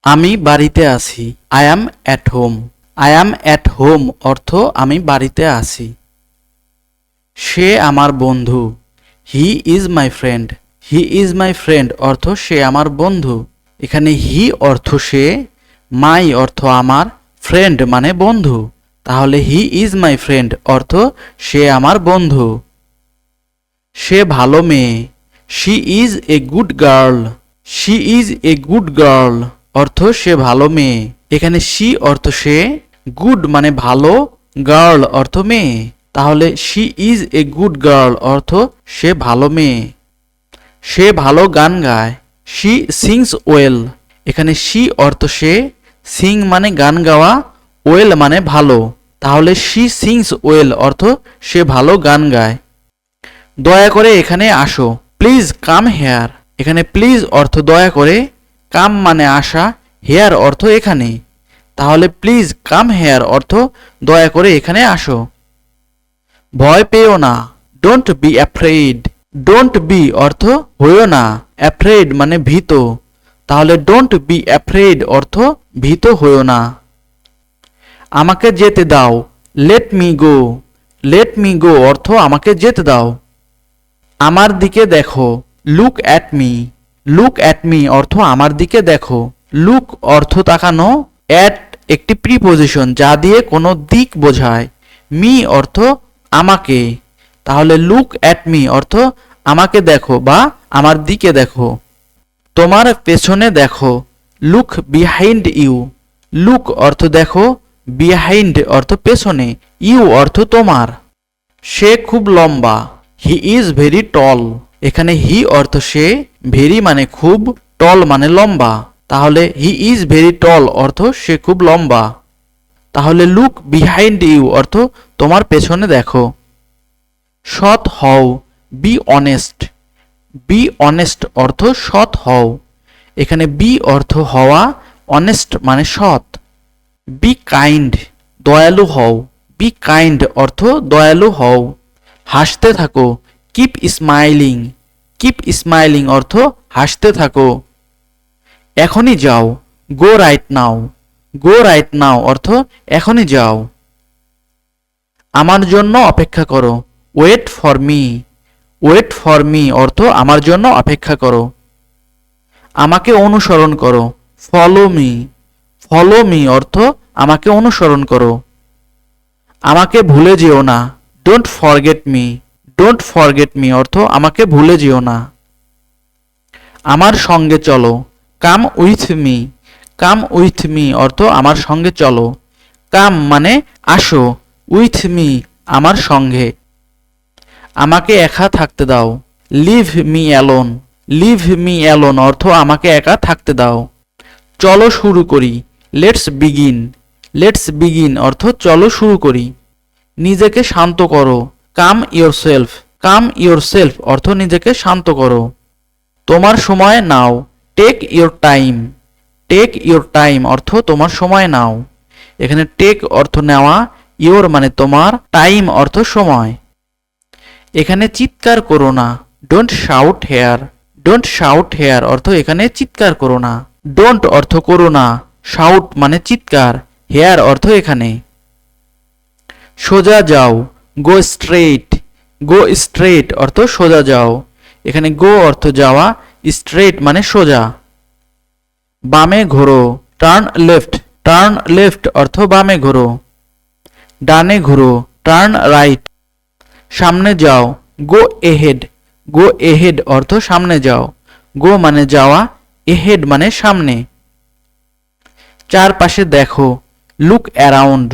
আমি বাড়িতে আছি। I am at home. I am at home অর্থ আমি বাড়িতে আছি। সে আমার বন্ধু। He is my friend. He is my friend অর্থ সে আমার বন্ধু। এখানে হি অর্থ সে, মাই অর্থ আমার, ফ্রেন্ড মানে বন্ধু। তাহলে হি ইজ মাই ফ্রেন্ড অর্থ সে আমার বন্ধু। সে ভালো মেয়ে। She is a good girl. She is a good girl অর্থ সে ভালো মেয়ে। এখানে শি অর্থ সে, গুড মানে ভালো, গার্ল অর্থ মেয়ে। তাহলে she is a good girl অর্থ সে ভালো মেয়ে। সে ভালো গান গায়। She sings well. এখানে শি অর্থ সে, সিং মানে গান গাওয়া, ওয়েল মানে ভালো। তাহলে শি সিংস ওয়েল অর্থ সে ভালো গান গায়। দয়া করে এখানে আসো। Please come here. এখানে প্লিজ অর্থ দয়া করে, কাম মানে আসা, হেয়ার অর্থ এখানে। তাহলে প্লিজ কাম হেয়ার অর্থ দয়া করে এখানে আসো। ভয় পেও না। Don't be afraid. Don't be অর্থ হইও না, অ্যাফ্রেড মানে ভীত। তাহলে ডোন্ট বি অ্যাফ্রেড অর্থ ভীত হইও না। আমাকে যেতে দাও। Let me go. Let me go অর্থ আমাকে যেতে দাও। আমার দিকে দেখো। Look at me. Look at me অর্থ আমার দিকে দেখো। লুক অর্থ তাকানো, অ্যাট একটি প্রিপোজিশন যা দিয়ে কোনো দিক বোঝায়, মি অর্থ আমাকে। তাহলে লুক অ্যাট মি অর্থ আমাকে দেখো বা আমার দিকে দেখো। তোমার পেছনে দেখো। Look behind you. লুক অর্থ দেখো, বিহাইন্ড অর্থ পেছনে, ইউ অর্থ তোমার। সে খুব লম্বা। He is very tall. এখানে হি অর্থ সে, ভেরি মানে খুব, টল মানে লম্বা। তাহলে হি ইজ ভেরি টল অর্থ সে খুব লম্বা। তাহলে লুক বিহাইন্ড ইউ অর্থ তোমার পেছনে দেখো। সৎ হও। Be honest. বি অনেস্ট অর্থ সৎ হও। এখানে বি অর্থ হওয়া, অনেস্ট মানে সৎ। Be kind. দয়ালু হও। বি কাইন্ড অর্থ দয়ালু হও। হাসতে থাকো। Keep smiling. কিপ স্মাইলিং অর্থ হাসতে থাকো। এখনই যাও। গো রাইট নাও। গো রাইট নাও অর্থ এখনই যাও। আমার জন্য অপেক্ষা করো। Wait for me. Wait for me অর্থ আমার জন্য অপেক্ষা করো। আমাকে অনুসরণ করো। Follow me. ফলো মি অর্থ আমাকে অনুসরণ করো। আমাকে ভুলে যেও না। Don't forget me. Don't forget me অর্থ আমাকে ভুলে যেও না। আমার সঙ্গে চলো। Come with me. Come with me অর্থ আমার সঙ্গে চলো। কাম মানে আসো, উইথ মি আমার সঙ্গে। আমাকে একা থাকতে দাও। Leave me alone. Leave me alone অর্থ আমাকে একা থাকতে দাও। চলো শুরু করি। Let's begin. লেটস বিগিন অর্থ চলো শুরু করি। নিজেকে শান্ত করো। Calm yourself. Calm yourself অর্থ নিজেকে শান্ত করো। তোমার সময় নাও। Take your time. Take your time অর্থ তোমার সময় নাও। এখানে টেক অর্থ নেওয়া, ইয়োর মানে তোমার, টাইম অর্থ সময়। এখানে চিৎকার করো না। Don't shout here. Don't shout here অর্থ এখানে চিৎকার করো না। ডোন্ট অর্থ করো না, শাউট মানে চিৎকার, হেয়ার অর্থ এখানে। সোজা যাও। Go straight. গো স্ট্রেট অর্থ সোজা যাও। এখানে গো অর্থ যাওয়া, স্ট্রেট মানে সোজা। বামে ঘোরো। Turn left. টার্ন লেফট অর্থ বামে ঘোরো। ডানে ঘোরো। Turn right. সামনে যাও। গো এহেড। গো এহেড অর্থ সামনে যাও। গো মানে যাওয়া, এহেড মানে সামনে। চারপাশে দেখো। Look around.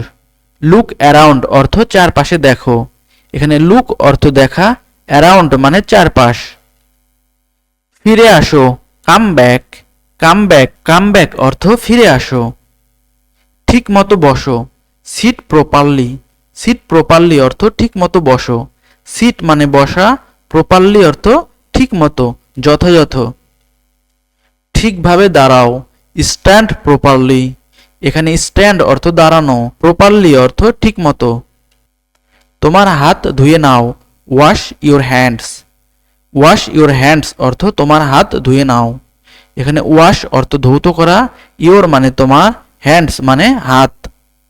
লুক অ্যারাউন্ড অর্থ চারপাশে দেখো। এখানে লুক অর্থ দেখা, অ্যারাউন্ড মানে চারপাশ। ফিরে আসো। Come back. Come back. Come back অর্থ ফিরে আসো। ঠিক মতো বসো। Seat properly. সিট প্রপারলি অর্থ ঠিক মতো বসো। সিট মানে বসা, প্রপারলি অর্থ ঠিক মতো, যথাযথ। ঠিকভাবে দাঁড়াও। Stand properly. এখানে স্ট্যান্ড অর্থ দাঁড়ানো, প্রপারলি অর্থ ঠিক মতো। তোমার হাত ধুয়ে নাও। Wash your hands. Wash your hands অর্থ তোমার হাত ধুয়ে নাও। এখানে ওয়াশ অর্থ ধৌত করা, ইওর মানে তোমার, হ্যান্ডস মানে হাত।